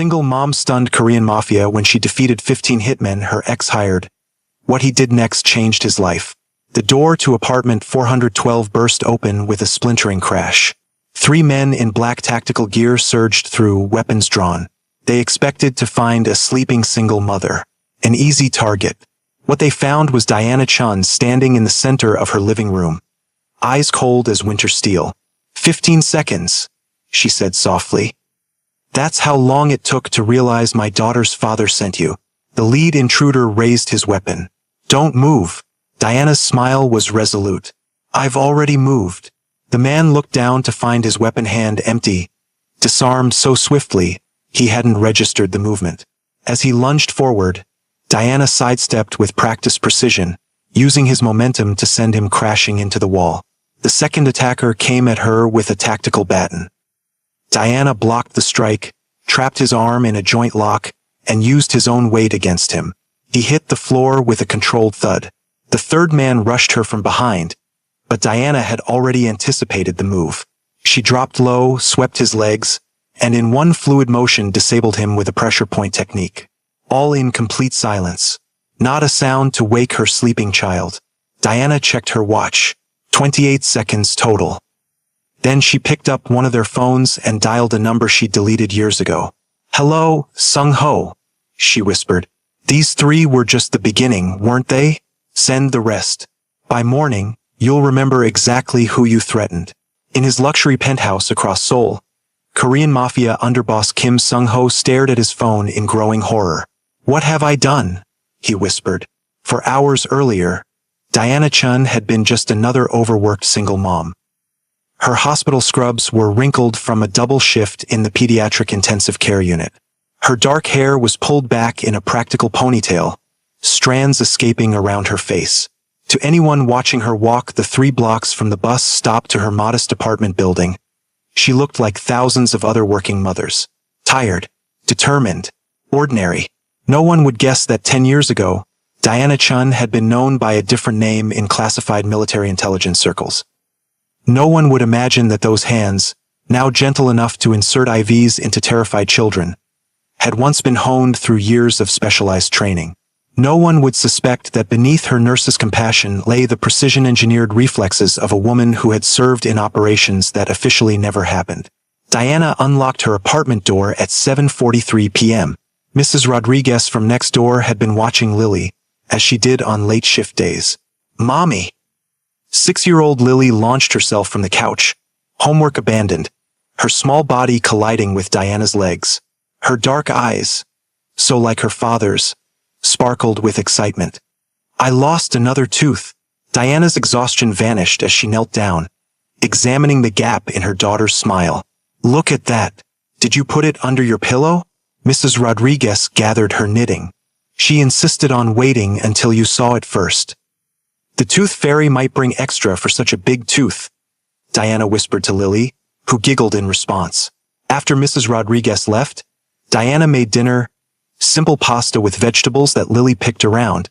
single mom stunned Korean Mafia when she defeated 15 hitmen her ex hired. What he did next changed his life. The door to apartment 412 burst open with a splintering crash. 3 men in black tactical gear surged through, weapons drawn. They expected to find a sleeping single mother. An easy target. What they found was Diana Chun standing in the center of her living room. Eyes cold as winter steel. 15 seconds, she said softly. That's how long it took to realize my daughter's father sent you. The lead intruder raised his weapon. Don't move. Diana's smile was resolute. I've already moved. The man looked down to find his weapon hand empty, disarmed so swiftly, he hadn't registered the movement. As he lunged forward, Diana sidestepped with practiced precision, using his momentum to send him crashing into the wall. The second attacker came at her with a tactical baton. Diana blocked the strike, trapped his arm in a joint lock, and used his own weight against him. He hit the floor with a controlled thud. The third man rushed her from behind, but Diana had already anticipated the move. She dropped low, swept his legs, and in one fluid motion disabled him with a pressure point technique. All in complete silence. Not a sound to wake her sleeping child. Diana checked her watch. 28 seconds total. Then she picked up one of their phones and dialed a number she'd deleted years ago. Hello, Sung-ho, she whispered. These 3 were just the beginning, weren't they? Send the rest. By morning, you'll remember exactly who you threatened. In his luxury penthouse across Seoul, Korean Mafia underboss Kim Sung-ho stared at his phone in growing horror. What have I done? He whispered. For hours earlier, Diana Chun had been just another overworked single mom. Her hospital scrubs were wrinkled from a double shift in the pediatric intensive care unit. Her dark hair was pulled back in a practical ponytail, strands escaping around her face. To anyone watching her walk the 3 blocks from the bus stop to her modest apartment building, she looked like thousands of other working mothers. Tired, determined, ordinary. No one would guess that 10 years ago, Diana Chun had been known by a different name in classified military intelligence circles. No one would imagine that those hands, now gentle enough to insert IVs into terrified children, had once been honed through years of specialized training. No one would suspect that beneath her nurse's compassion lay the precision-engineered reflexes of a woman who had served in operations that officially never happened. Diana unlocked her apartment door at 7:43 p.m. Mrs. Rodriguez from next door had been watching Lily, as she did on late shift days. Mommy! 6-year-old Lily launched herself from the couch, homework abandoned, her small body colliding with Diana's legs. Her dark eyes, so like her father's, sparkled with excitement. I lost another tooth. Diana's exhaustion vanished as she knelt down, examining the gap in her daughter's smile. Look at that. Did you put it under your pillow? Mrs. Rodriguez gathered her knitting. She insisted on waiting until you saw it first. The tooth fairy might bring extra for such a big tooth, Diana whispered to Lily, who giggled in response. After Mrs. Rodriguez left, Diana made dinner, simple pasta with vegetables that Lily picked around,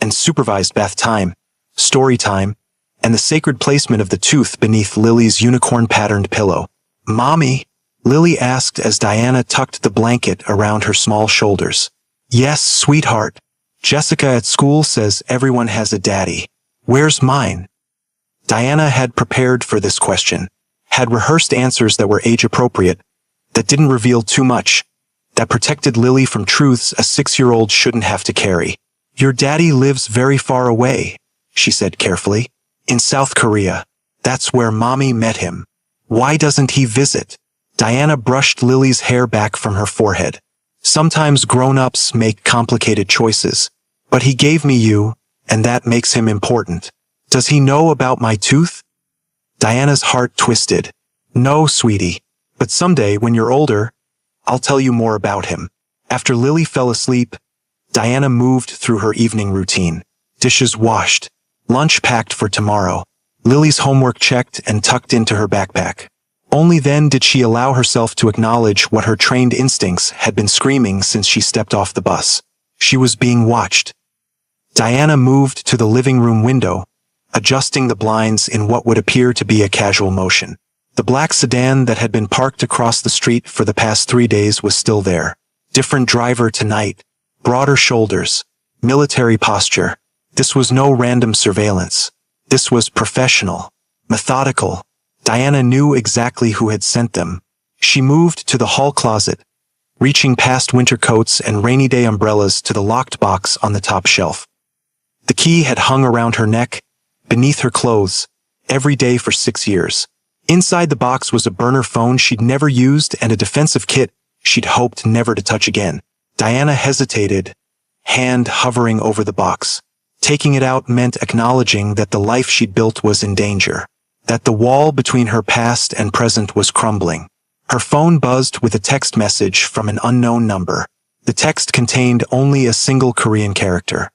and supervised bath time, story time, and the sacred placement of the tooth beneath Lily's unicorn-patterned pillow. Mommy? Lily asked as Diana tucked the blanket around her small shoulders. Yes, sweetheart. Jessica at school says everyone has a daddy. Where's mine? Diana had prepared for this question, had rehearsed answers that were age-appropriate, that didn't reveal too much, that protected Lily from truths a 6-year-old shouldn't have to carry. Your daddy lives very far away, she said carefully. In South Korea. That's where Mommy met him. Why doesn't he visit? Diana brushed Lily's hair back from her forehead. Sometimes grown-ups make complicated choices. But he gave me you, and that makes him important. Does he know about my tooth? Diana's heart twisted. No, sweetie. But someday, when you're older, I'll tell you more about him. After Lily fell asleep, Diana moved through her evening routine. Dishes washed. Lunch packed for tomorrow. Lily's homework checked and tucked into her backpack. Only then did she allow herself to acknowledge what her trained instincts had been screaming since she stepped off the bus. She was being watched. Diana moved to the living room window, adjusting the blinds in what would appear to be a casual motion. The black sedan that had been parked across the street for the past 3 days was still there. Different driver tonight. Broader shoulders. Military posture. This was no random surveillance. This was professional. Methodical. Diana knew exactly who had sent them. She moved to the hall closet, reaching past winter coats and rainy day umbrellas to the locked box on the top shelf. The key had hung around her neck, beneath her clothes, every day for 6 years. Inside the box was a burner phone she'd never used and a defensive kit she'd hoped never to touch again. Diana hesitated, hand hovering over the box. Taking it out meant acknowledging that the life she'd built was in danger, that the wall between her past and present was crumbling. Her phone buzzed with a text message from an unknown number. The text contained only a single Korean character.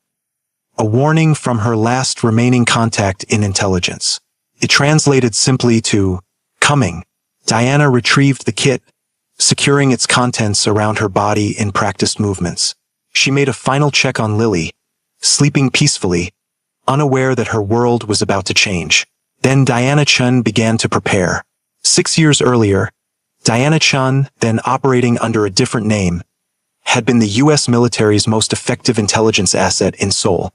A warning from her last remaining contact in intelligence. It translated simply to, "Coming." Diana retrieved the kit, securing its contents around her body in practiced movements. She made a final check on Lily, sleeping peacefully, unaware that her world was about to change. Then Diana Chun began to prepare. 6 years earlier, Diana Chun, then operating under a different name, had been the U.S. military's most effective intelligence asset in Seoul.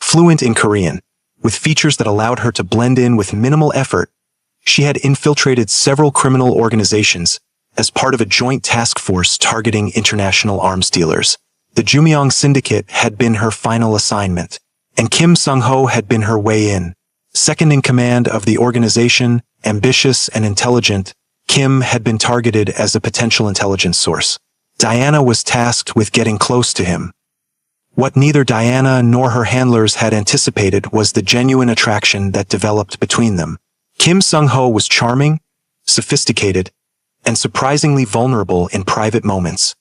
Fluent in Korean, with features that allowed her to blend in with minimal effort, she had infiltrated several criminal organizations as part of a joint task force targeting international arms dealers. The Jumyeong Syndicate had been her final assignment, and Kim Sung-ho had been her way in. Second in command of the organization, ambitious and intelligent, Kim had been targeted as a potential intelligence source. Diana was tasked with getting close to him. What neither Diana nor her handlers had anticipated was the genuine attraction that developed between them. Kim Sung-ho was charming, sophisticated, and surprisingly vulnerable in private moments.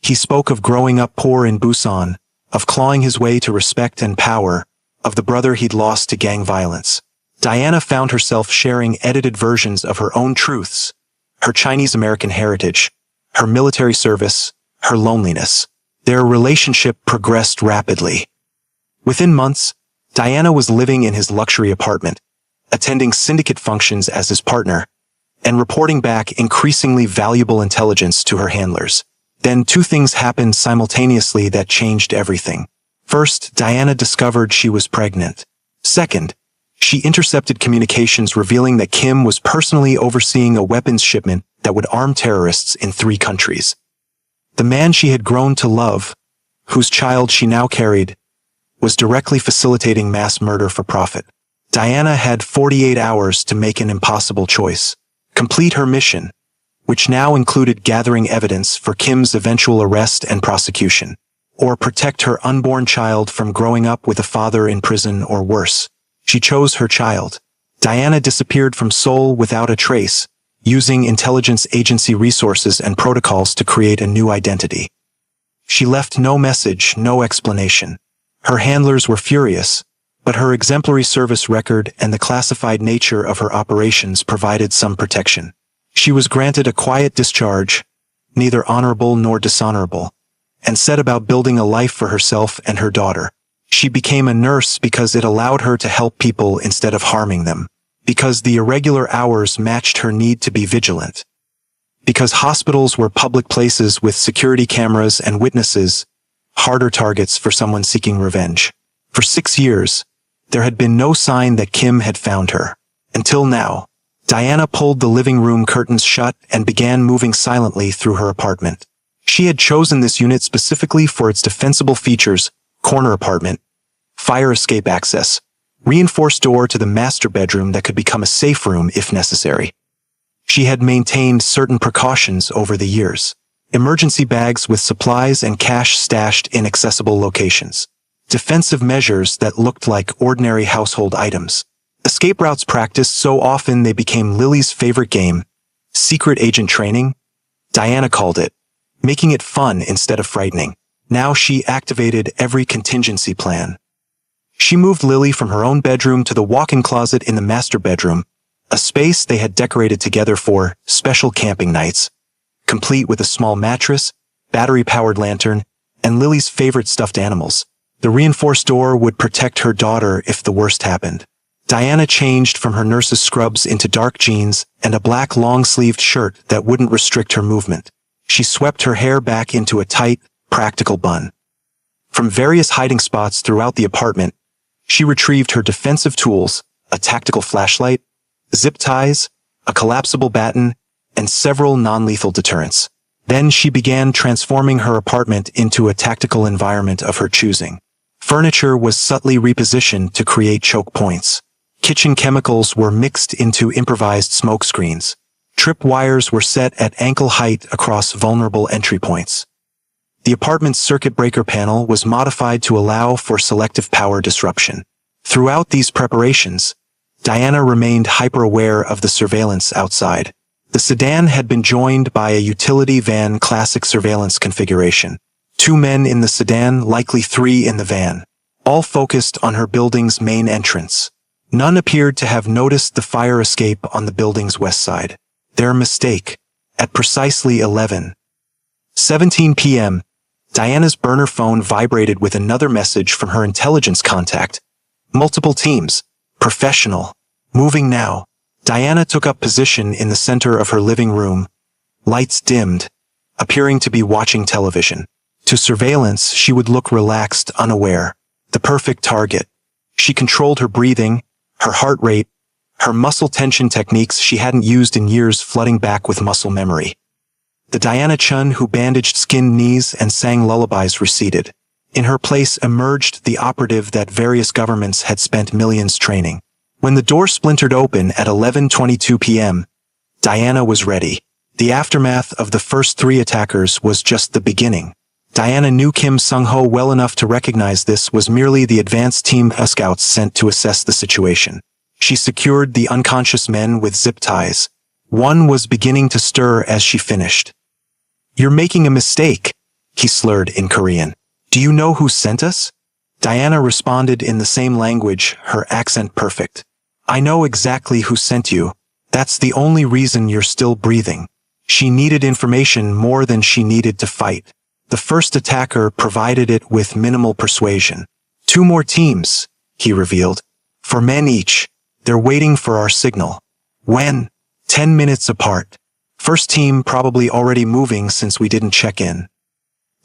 He spoke of growing up poor in Busan, of clawing his way to respect and power, of the brother he'd lost to gang violence. Diana found herself sharing edited versions of her own truths, her Chinese-American heritage, her military service, her loneliness. Their relationship progressed rapidly. Within months, Diana was living in his luxury apartment, attending syndicate functions as his partner, and reporting back increasingly valuable intelligence to her handlers. Then 2 things happened simultaneously that changed everything. First, Diana discovered she was pregnant. Second, she intercepted communications revealing that Kim was personally overseeing a weapons shipment that would arm terrorists in 3 countries. The man she had grown to love, whose child she now carried, was directly facilitating mass murder for profit. Diana had 48 hours to make an impossible choice. Complete her mission, which now included gathering evidence for Kim's eventual arrest and prosecution, or protect her unborn child from growing up with a father in prison or worse. She chose her child. Diana disappeared from Seoul without a trace, using intelligence agency resources and protocols to create a new identity. She left no message, no explanation. Her handlers were furious, but her exemplary service record and the classified nature of her operations provided some protection. She was granted a quiet discharge, neither honorable nor dishonorable, and set about building a life for herself and her daughter. She became a nurse because it allowed her to help people instead of harming them, because the irregular hours matched her need to be vigilant, because hospitals were public places with security cameras and witnesses, harder targets for someone seeking revenge. For 6 years, there had been no sign that Kim had found her. Until now, Diana pulled the living room curtains shut and began moving silently through her apartment. She had chosen this unit specifically for its defensible features: corner apartment, fire escape access, reinforced door to the master bedroom that could become a safe room if necessary. She had maintained certain precautions over the years. Emergency bags with supplies and cash stashed in accessible locations. Defensive measures that looked like ordinary household items. Escape routes practiced so often they became Lily's favorite game. Secret agent training? Diana called it, making it fun instead of frightening. Now she activated every contingency plan. She moved Lily from her own bedroom to the walk-in closet in the master bedroom, a space they had decorated together for special camping nights, complete with a small mattress, battery-powered lantern, and Lily's favorite stuffed animals. The reinforced door would protect her daughter if the worst happened. Diana changed from her nurse's scrubs into dark jeans and a black long-sleeved shirt that wouldn't restrict her movement. She swept her hair back into a tight, practical bun. From various hiding spots throughout the apartment, she retrieved her defensive tools, a tactical flashlight, zip ties, a collapsible baton, and several non-lethal deterrents. Then she began transforming her apartment into a tactical environment of her choosing. Furniture was subtly repositioned to create choke points. Kitchen chemicals were mixed into improvised smoke screens. Trip wires were set at ankle height across vulnerable entry points. The apartment's circuit breaker panel was modified to allow for selective power disruption. Throughout these preparations, Diana remained hyper-aware of the surveillance outside. The sedan had been joined by a utility van classic surveillance configuration. 2 men in the sedan, likely 3 in the van, all focused on her building's main entrance. None appeared to have noticed the fire escape on the building's west side. Their mistake. At precisely 11:17 p.m., Diana's burner phone vibrated with another message from her intelligence contact. Multiple teams. Professional. Moving now. Diana took up position in the center of her living room. Lights dimmed, appearing to be watching television. To surveillance, she would look relaxed, unaware. The perfect target. She controlled her breathing, her heart rate, her muscle tension techniques she hadn't used in years flooding back with muscle memory. The Diana Chun who bandaged skinned knees and sang lullabies receded. In her place emerged the operative that various governments had spent millions training. When the door splintered open at 11:22 p.m., Diana was ready. The aftermath of the first 3 attackers was just the beginning. Diana knew Kim Sung-ho well enough to recognize this was merely the advanced team of scouts sent to assess the situation. She secured the unconscious men with zip ties. One was beginning to stir as she finished. "You're making a mistake," he slurred in Korean. "Do you know who sent us?" Diana responded in the same language, her accent perfect. "I know exactly who sent you. That's the only reason you're still breathing." She needed information more than she needed to fight. The first attacker provided it with minimal persuasion. 2 more teams, he revealed. 4 men each. They're waiting for our signal. When? 10 minutes apart. First team probably already moving since we didn't check in.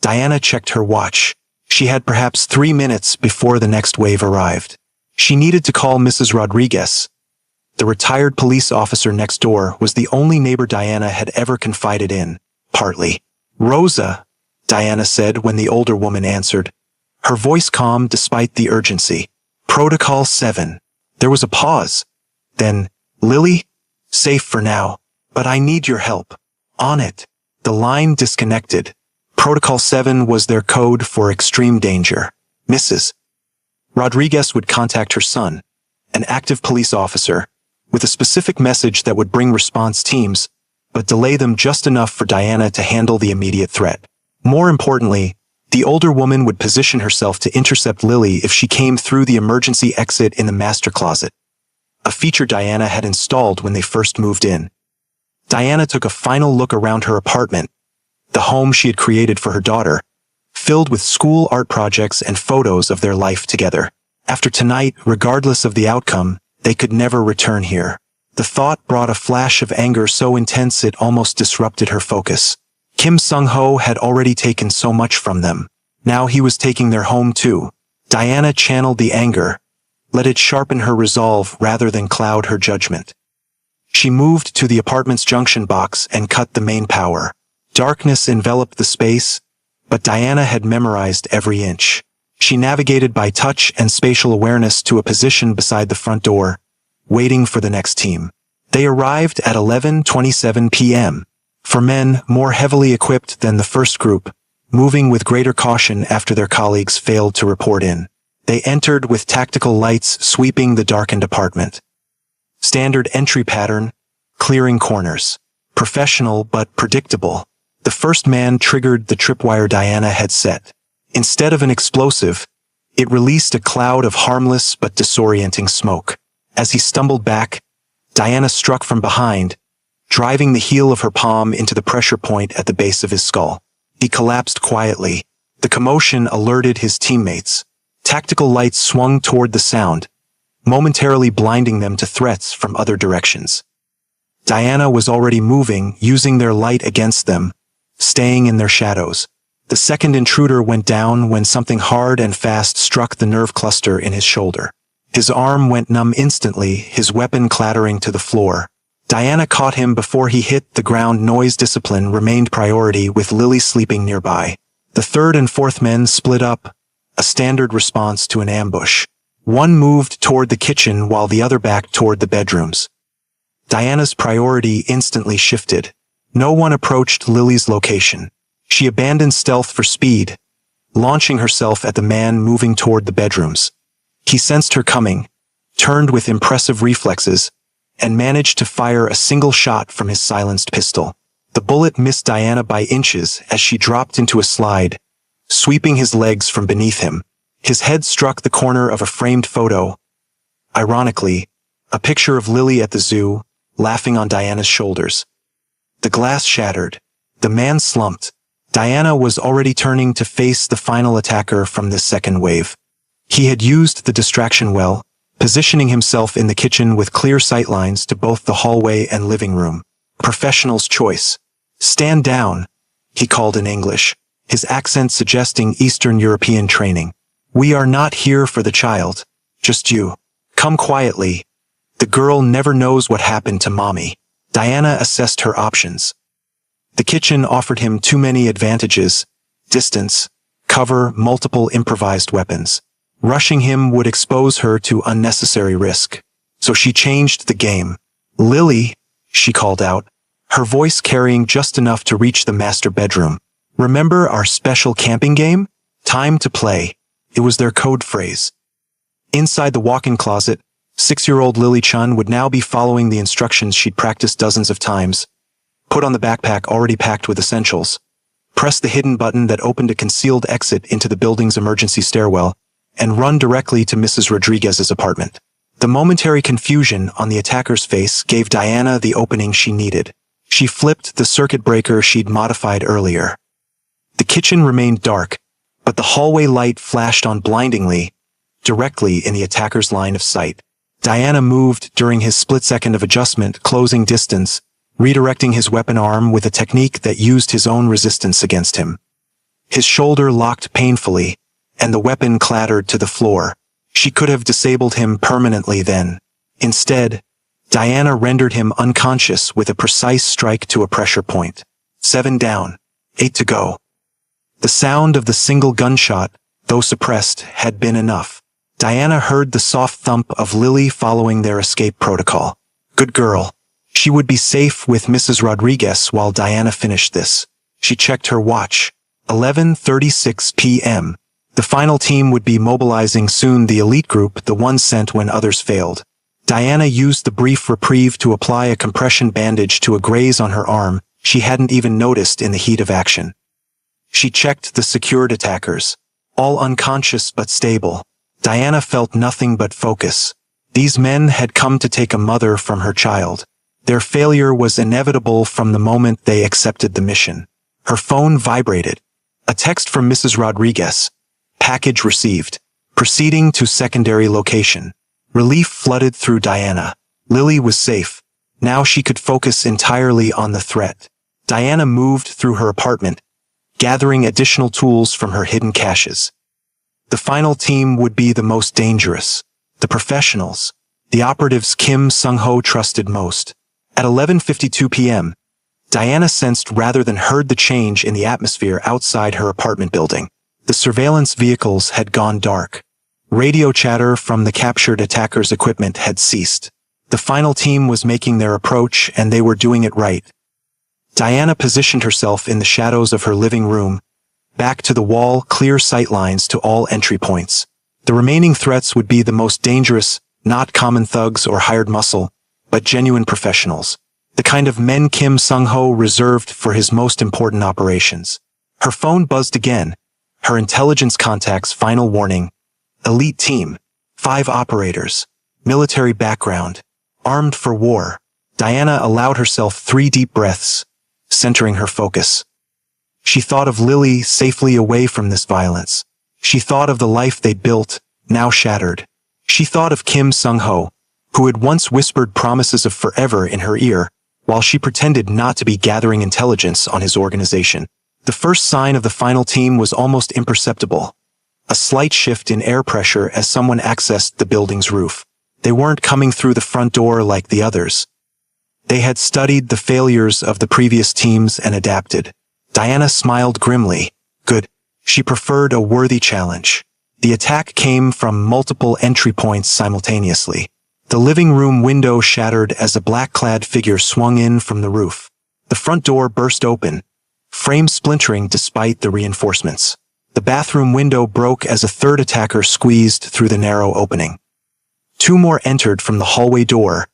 Diana checked her watch. She had perhaps 3 minutes before the next wave arrived. She needed to call Mrs. Rodriguez. The retired police officer next door was the only neighbor Diana had ever confided in, partly. "Rosa," Diana said when the older woman answered, her voice calm despite the urgency. "Protocol 7. There was a pause. Then, "Lily? Safe for now. But I need your help. On it." The line disconnected. Protocol 7 was their code for extreme danger. Mrs. Rodriguez would contact her son, an active police officer, with a specific message that would bring response teams, but delay them just enough for Diana to handle the immediate threat. More importantly, the older woman would position herself to intercept Lily if she came through the emergency exit in the master closet, a feature Diana had installed when they first moved in. Diana took a final look around her apartment, the home she had created for her daughter, filled with school art projects and photos of their life together. After tonight, regardless of the outcome, they could never return here. The thought brought a flash of anger so intense it almost disrupted her focus. Kim Sung-ho had already taken so much from them. Now he was taking their home too. Diana channeled the anger, let it sharpen her resolve rather than cloud her judgment. She moved to the apartment's junction box and cut the main power. Darkness enveloped the space, but Diana had memorized every inch. She navigated by touch and spatial awareness to a position beside the front door, waiting for the next team. They arrived at 11:27 p.m. 4 men more heavily equipped than the first group, moving with greater caution after their colleagues failed to report in. They entered with tactical lights sweeping the darkened apartment. Standard entry pattern, clearing corners. Professional but predictable. The first man triggered the tripwire Diana had set. Instead of an explosive, it released a cloud of harmless but disorienting smoke. As he stumbled back, Diana struck from behind, driving the heel of her palm into the pressure point at the base of his skull. He collapsed quietly. The commotion alerted his teammates. Tactical lights swung toward the sound, momentarily blinding them to threats from other directions. Diana was already moving, using their light against them, staying in their shadows. The second intruder went down when something hard and fast struck the nerve cluster in his shoulder. His arm went numb instantly, his weapon clattering to the floor. Diana caught him before he hit the ground. Noise discipline remained priority, with Lily sleeping nearby. The third and fourth men split up, a standard response to an ambush. One moved toward the kitchen while the other backed toward the bedrooms. Diana's priority instantly shifted. No one approached Lily's location. She abandoned stealth for speed, launching herself at the man moving toward the bedrooms. He sensed her coming, turned with impressive reflexes, and managed to fire a single shot from his silenced pistol. The bullet missed Diana by inches as she dropped into a slide, sweeping his legs from beneath him. His head struck the corner of a framed photo. Ironically, a picture of Lily at the zoo, laughing on Diana's shoulders. The glass shattered. The man slumped. Diana was already turning to face the final attacker from this second wave. He had used the distraction well, positioning himself in the kitchen with clear sightlines to both the hallway and living room. Professional's choice. "Stand down," he called in English, his accent suggesting Eastern European training. "We are not here for the child. Just you. Come quietly. The girl never knows what happened to mommy." Diana assessed her options. The kitchen offered him too many advantages: distance, cover, multiple improvised weapons. Rushing him would expose her to unnecessary risk. So she changed the game. "Lily," she called out, her voice carrying just enough to reach the master bedroom. "Remember our special camping game? Time to play." It was their code phrase. Inside the walk-in closet, 6-year-old Lily Chun would now be following the instructions she'd practiced dozens of times. Put on the backpack already packed with essentials. Press the hidden button that opened a concealed exit into the building's emergency stairwell, and run directly to Mrs. Rodriguez's apartment. The momentary confusion on the attacker's face gave Diana the opening she needed. She flipped the circuit breaker she'd modified earlier. The kitchen remained dark, but the hallway light flashed on blindingly, directly in the attacker's line of sight. Diana moved during his split second of adjustment, closing distance, redirecting his weapon arm with a technique that used his own resistance against him. His shoulder locked painfully, and the weapon clattered to the floor. She could have disabled him permanently then. Instead, Diana rendered him unconscious with a precise strike to a pressure point. 7 down, 8 to go. The sound of the single gunshot, though suppressed, had been enough. Diana heard the soft thump of Lily following their escape protocol. Good girl. She would be safe with Mrs. Rodriguez while Diana finished this. She checked her watch. 11:36 p.m. The final team would be mobilizing soon, the elite group, the ones sent when others failed. Diana used the brief reprieve to apply a compression bandage to a graze on her arm she hadn't even noticed in the heat of action. She checked the secured attackers, all unconscious but stable. Diana felt nothing but focus. These men had come to take a mother from her child. Their failure was inevitable from the moment they accepted the mission. Her phone vibrated. A text from Mrs. Rodriguez. Package received. Proceeding to secondary location. Relief flooded through Diana. Lily was safe. Now she could focus entirely on the threat. Diana moved through her apartment, gathering additional tools from her hidden caches. The final team would be the most dangerous. The professionals. The operatives Kim Sung-ho trusted most. At 11:52 p.m., Diana sensed rather than heard the change in the atmosphere outside her apartment building. The surveillance vehicles had gone dark. Radio chatter from the captured attackers' equipment had ceased. The final team was making their approach, and they were doing it right. Diana positioned herself in the shadows of her living room, back to the wall, clear sightlines to all entry points. The remaining threats would be the most dangerous, not common thugs or hired muscle, but genuine professionals. The kind of men Kim Sung-ho reserved for his most important operations. Her phone buzzed again. Her intelligence contact's final warning. Elite team. 5 operators. Military background. Armed for war. Diana allowed herself 3 deep breaths, centering her focus. She thought of Lily safely away from this violence. She thought of the life they'd built, now shattered. She thought of Kim Sung-ho, who had once whispered promises of forever in her ear, while she pretended not to be gathering intelligence on his organization. The first sign of the final team was almost imperceptible. A slight shift in air pressure as someone accessed the building's roof. They weren't coming through the front door like the others. They had studied the failures of the previous teams and adapted. Diana smiled grimly. Good. She preferred a worthy challenge. The attack came from multiple entry points simultaneously. The living room window shattered as a black-clad figure swung in from the roof. The front door burst open, frame splintering despite the reinforcements. The bathroom window broke as a third attacker squeezed through the narrow opening. 2 more entered from the hallway door,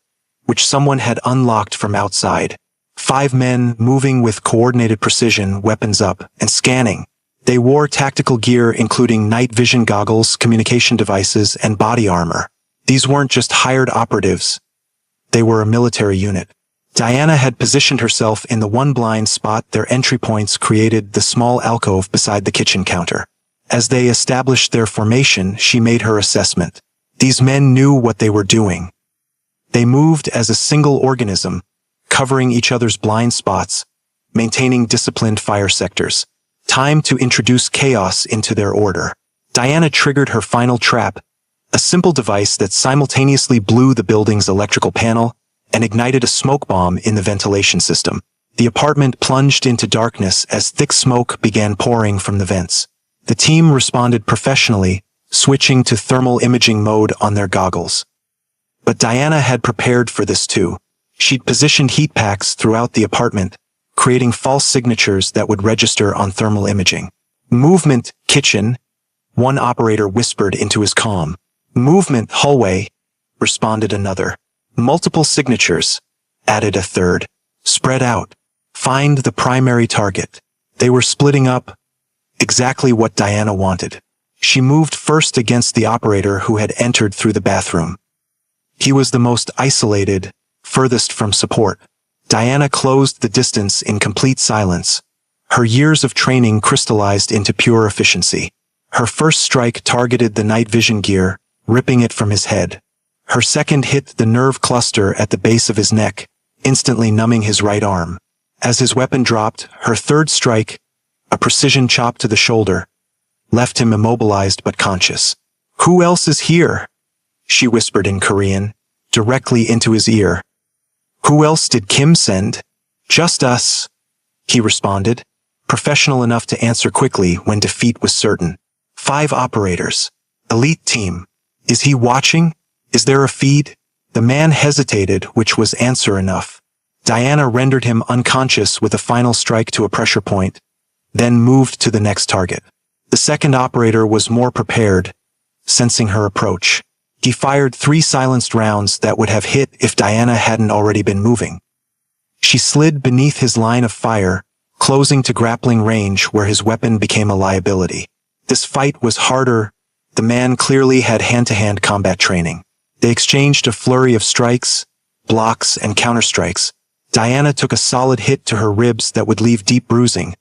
which someone had unlocked from outside. 5 men moving with coordinated precision, weapons up, and scanning. They wore tactical gear including night vision goggles, communication devices, and body armor. These weren't just hired operatives. They were a military unit. Diana had positioned herself in the one blind spot their entry points created, the small alcove beside the kitchen counter. As they established their formation, she made her assessment. These men knew what they were doing. They moved as a single organism, covering each other's blind spots, maintaining disciplined fire sectors. Time to introduce chaos into their order. Diana triggered her final trap, a simple device that simultaneously blew the building's electrical panel and ignited a smoke bomb in the ventilation system. The apartment plunged into darkness as thick smoke began pouring from the vents. The team responded professionally, switching to thermal imaging mode on their goggles. But Diana had prepared for this too. She'd positioned heat packs throughout the apartment, creating false signatures that would register on thermal imaging. Movement, kitchen, one operator whispered into his comm. Movement, hallway, responded another. Multiple signatures, added a third. Spread out. Find the primary target. They were splitting up, exactly what Diana wanted. She moved first against the operator who had entered through the bathroom. He was the most isolated, furthest from support. Diana closed the distance in complete silence. Her years of training crystallized into pure efficiency. Her first strike targeted the night vision gear, ripping it from his head. Her second hit the nerve cluster at the base of his neck, instantly numbing his right arm. As his weapon dropped, her third strike, a precision chop to the shoulder, left him immobilized but conscious. "Who else is here?" she whispered in Korean, directly into his ear. "Who else did Kim send?" "Just us," he responded, professional enough to answer quickly when defeat was certain. 5 operators. Elite team. Is he watching? Is there a feed? The man hesitated, which was answer enough. Diana rendered him unconscious with a final strike to a pressure point, then moved to the next target. The second operator was more prepared, sensing her approach. He fired 3 silenced rounds that would have hit if Diana hadn't already been moving. She slid beneath his line of fire, closing to grappling range where his weapon became a liability. This fight was harder. The man clearly had hand-to-hand combat training. They exchanged a flurry of strikes, blocks, and counterstrikes. Diana took a solid hit to her ribs that would leave deep bruising,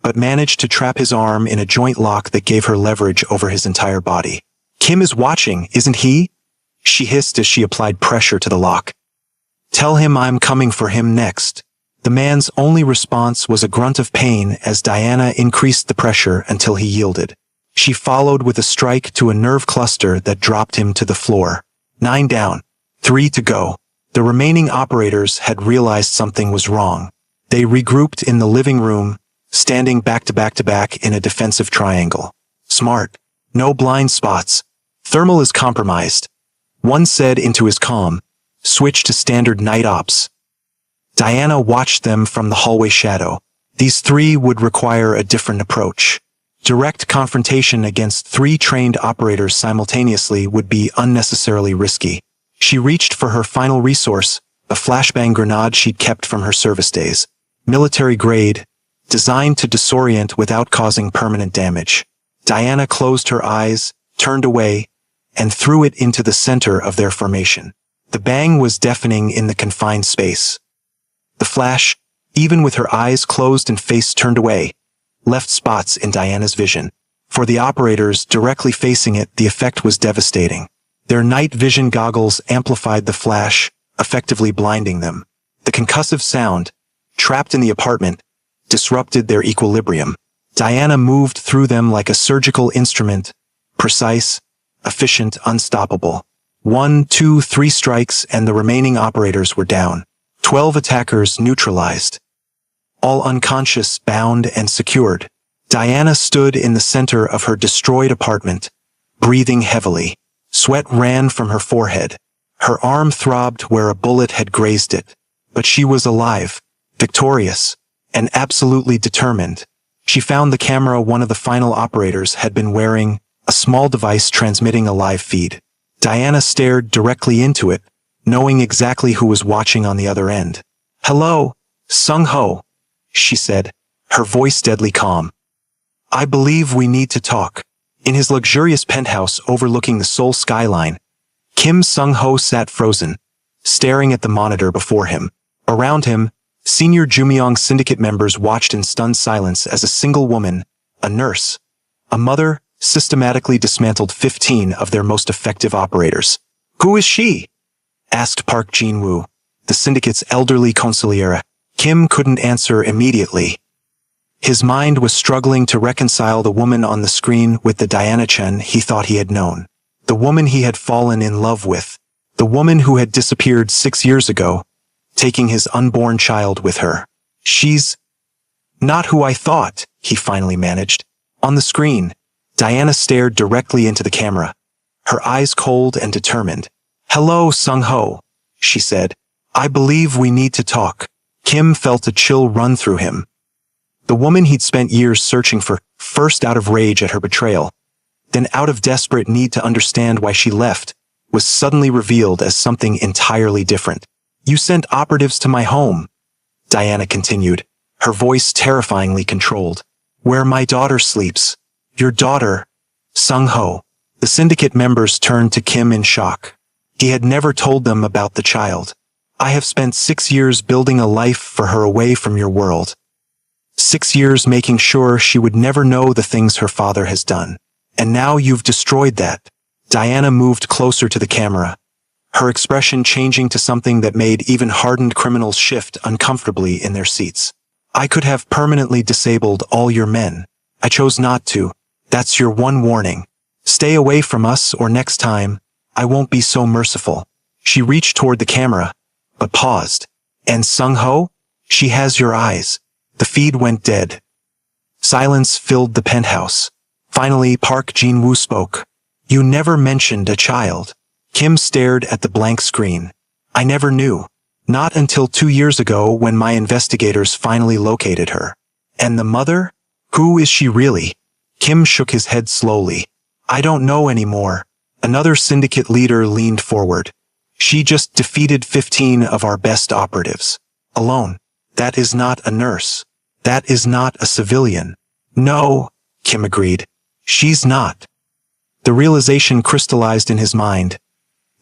but managed to trap his arm in a joint lock that gave her leverage over his entire body. "Kim is watching, isn't he?" she hissed as she applied pressure to the lock. "Tell him I'm coming for him next." The man's only response was a grunt of pain as Diana increased the pressure until he yielded. She followed with a strike to a nerve cluster that dropped him to the floor. 9 down, 3 to go. The remaining operators had realized something was wrong. They regrouped in the living room, standing back to back to back in a defensive triangle. "Smart. No blind spots. Thermal is compromised," one said into his comm. "Switch to standard night ops." Diana watched them from the hallway shadow. These 3 would require a different approach. Direct confrontation against 3 trained operators simultaneously would be unnecessarily risky. She reached for her final resource, a flashbang grenade she'd kept from her service days. Military grade, designed to disorient without causing permanent damage. Diana closed her eyes, turned away, and threw it into the center of their formation. The bang was deafening in the confined space. The flash, even with her eyes closed and face turned away, left spots in Diana's vision. For the operators directly facing it, the effect was devastating. Their night vision goggles amplified the flash, effectively blinding them. The concussive sound, trapped in the apartment, disrupted their equilibrium. Diana moved through them like a surgical instrument, precise, efficient, unstoppable. 1, 2, 3 strikes and the remaining operators were down. 12 attackers neutralized. All unconscious, bound, and secured. Diana stood in the center of her destroyed apartment, breathing heavily. Sweat ran from her forehead. Her arm throbbed where a bullet had grazed it. But she was alive, victorious, and absolutely determined. She found the camera one of the final operators had been wearing, a small device transmitting a live feed. Diana stared directly into it, knowing exactly who was watching on the other end. "Hello, Sung-ho," she said, her voice deadly calm. "I believe we need to talk." In his luxurious penthouse overlooking the Seoul skyline, Kim Sung-ho sat frozen, staring at the monitor before him. Around him, senior Jumyong syndicate members watched in stunned silence as a single woman, a nurse, a mother, systematically dismantled 15 of their most effective operators. "Who is she?" asked Park Jin-woo, the syndicate's elderly consigliere. Kim couldn't answer immediately. His mind was struggling to reconcile the woman on the screen with the Diana Chen he thought he had known. The woman he had fallen in love with. The woman who had disappeared 6 years ago, taking his unborn child with her. "She's not who I thought," he finally managed. On the screen, Diana stared directly into the camera, her eyes cold and determined. "Hello, Sung-ho," she said. "I believe we need to talk." Kim felt a chill run through him. The woman he'd spent years searching for, first out of rage at her betrayal, then out of desperate need to understand why she left, was suddenly revealed as something entirely different. "You sent operatives to my home," Diana continued, her voice terrifyingly controlled. "Where my daughter sleeps." "Your daughter, Sung-ho." The syndicate members turned to Kim in shock. He had never told them about the child. "I have spent 6 years building a life for her away from your world. 6 years making sure she would never know the things her father has done. And now you've destroyed that." Diana moved closer to the camera, her expression changing to something that made even hardened criminals shift uncomfortably in their seats. "I could have permanently disabled all your men. I chose not to. That's your one warning. Stay away from us or next time, I won't be so merciful." She reached toward the camera, but paused. "And Sung-ho? She has your eyes." The feed went dead. Silence filled the penthouse. Finally, Park Jin-woo spoke. "You never mentioned a child." Kim stared at the blank screen. "I never knew. Not until 2 years ago when my investigators finally located her." "And the mother? Who is she really?" Kim shook his head slowly. "I don't know anymore." Another syndicate leader leaned forward. "She just defeated 15 of our best operatives. Alone. That is not a nurse. That is not a civilian." "No," Kim agreed. "She's not." The realization crystallized in his mind.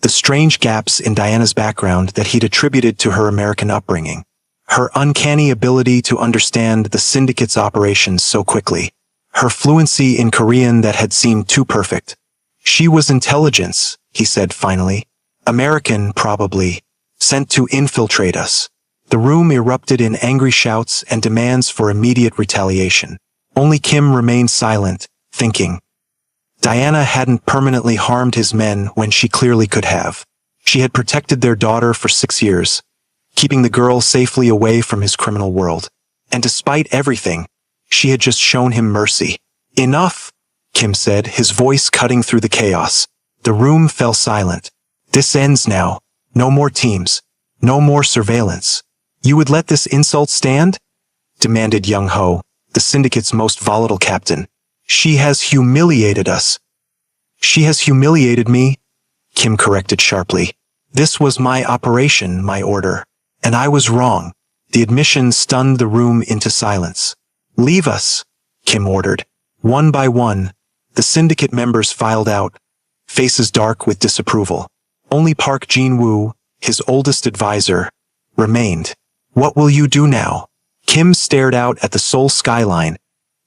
The strange gaps in Diana's background that he'd attributed to her American upbringing. Her uncanny ability to understand the syndicate's operations so quickly. Her fluency in Korean that had seemed too perfect. "She was intelligence," he said finally. "American, probably. Sent to infiltrate us." The room erupted in angry shouts and demands for immediate retaliation. Only Kim remained silent, thinking. Diana hadn't permanently harmed his men when she clearly could have. She had protected their daughter for 6 years, keeping the girl safely away from his criminal world. And despite everything, she had just shown him mercy. "Enough," Kim said, his voice cutting through the chaos. The room fell silent. "This ends now. No more teams. No more surveillance." "You would let this insult stand?" demanded Young Ho, the syndicate's most volatile captain. "She has humiliated us." "She has humiliated me," Kim corrected sharply. "This was my operation, my order. And I was wrong." The admission stunned the room into silence. "Leave us," Kim ordered. One by one, the syndicate members filed out, faces dark with disapproval. Only Park Jin-woo, his oldest advisor, remained. "What will you do now?" Kim stared out at the Seoul skyline,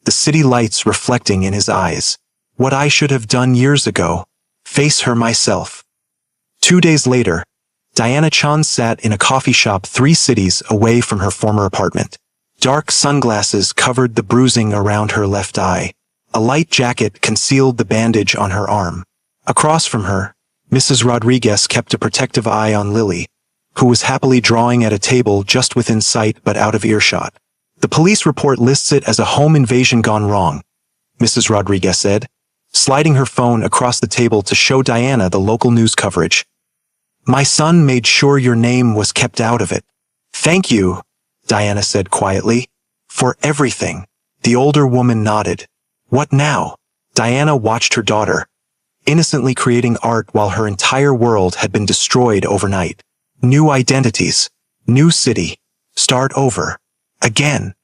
the city lights reflecting in his eyes. "What I should have done years ago. Face her myself." 2 days later, Diana Chan sat in a coffee shop 3 cities away from her former apartment. Dark sunglasses covered the bruising around her left eye. A light jacket concealed the bandage on her arm. Across from her, Mrs. Rodriguez kept a protective eye on Lily, who was happily drawing at a table just within sight but out of earshot. The police report lists it as a home invasion gone wrong, Mrs. Rodriguez said, sliding her phone across the table to show Diana the local news coverage. My son made sure your name was kept out of it. Thank you, Diana said quietly, for everything. The older woman nodded. What now? Diana watched her daughter, innocently creating art while her entire world had been destroyed overnight. New identities, new city, start over. Again.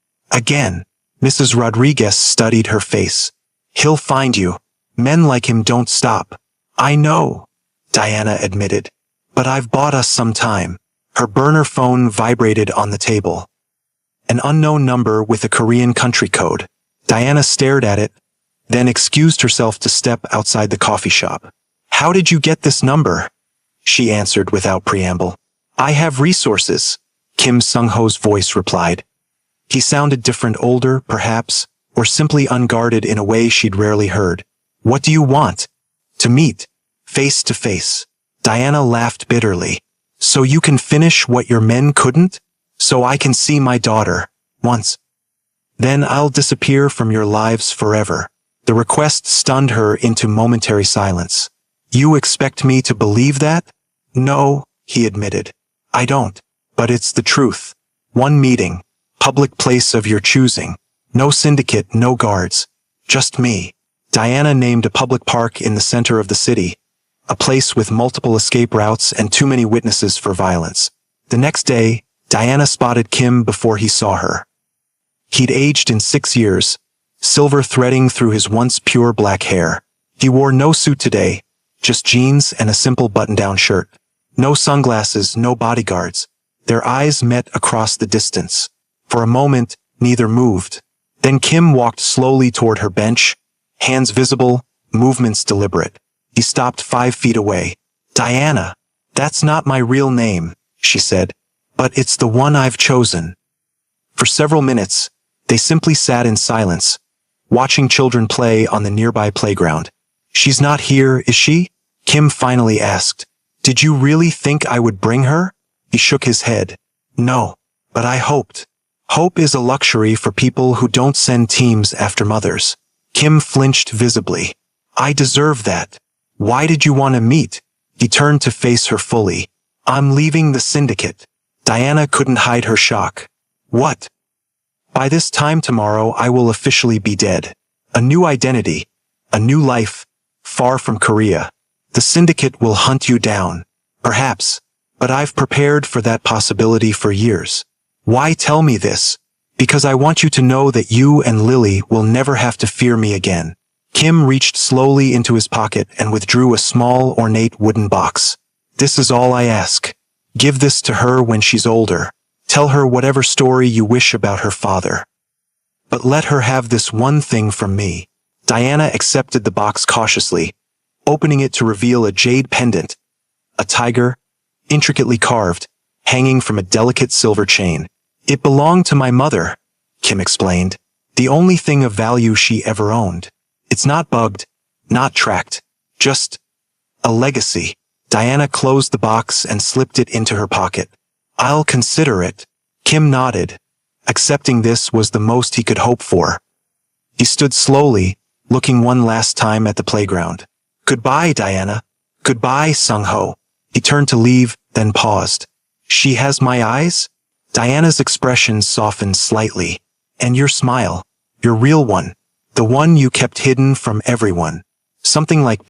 Mrs. Rodriguez studied her face. He'll find you. Men like him don't stop. I know, Diana admitted. But I've bought us some time. Her burner phone vibrated on the table. An unknown number with a Korean country code. Diana stared at it, then excused herself to step outside the coffee shop. How did you get this number? She answered without preamble. I have resources, Kim Sung-ho's voice replied. He sounded different, older, perhaps, or simply unguarded in a way she'd rarely heard. What do you want? To meet, face to face. Diana laughed bitterly. So you can finish what your men couldn't? So I can see my daughter, once. Then I'll disappear from your lives forever. The request stunned her into momentary silence. You expect me to believe that? No, he admitted. I don't. But it's the truth. One meeting. Public place of your choosing. No syndicate, no guards. Just me. Diana named a public park in the center of the city. A place with multiple escape routes and too many witnesses for violence. The next day, Diana spotted Kim before he saw her. He'd aged in 6 years, silver threading through his once pure black hair. He wore no suit today, just jeans and a simple button-down shirt. No sunglasses, no bodyguards. Their eyes met across the distance. For a moment, neither moved. Then Kim walked slowly toward her bench, hands visible, movements deliberate. He stopped 5 feet away. Diana, that's not my real name, she said, but it's the one I've chosen. For several minutes, they simply sat in silence, watching children play on the nearby playground. She's not here, is she? Kim finally asked. Did you really think I would bring her? He shook his head. No, but I hoped. Hope is a luxury for people who don't send teams after mothers. Kim flinched visibly. I deserve that. Why did you want to meet? He turned to face her fully. I'm leaving the syndicate. Diana couldn't hide her shock. What? By this time tomorrow I will officially be dead. A new identity. A new life. Far from Korea. The syndicate will hunt you down. Perhaps. But I've prepared for that possibility for years. Why tell me this? Because I want you to know that you and Lily will never have to fear me again. Kim reached slowly into his pocket and withdrew a small, ornate wooden box. This is all I ask. Give this to her when she's older. Tell her whatever story you wish about her father. But let her have this one thing from me. Diana accepted the box cautiously, opening it to reveal a jade pendant. A tiger, intricately carved, hanging from a delicate silver chain. It belonged to my mother, Kim explained. The only thing of value she ever owned. It's not bugged, not tracked, just a legacy. Diana closed the box and slipped it into her pocket. I'll consider it. Kim nodded. Accepting this was the most he could hope for. He stood slowly, looking one last time at the playground. Goodbye, Diana. Goodbye, Sung-ho. He turned to leave, then paused. She has my eyes? Diana's expression softened slightly. And your smile. Your real one. The one you kept hidden from everyone. Something like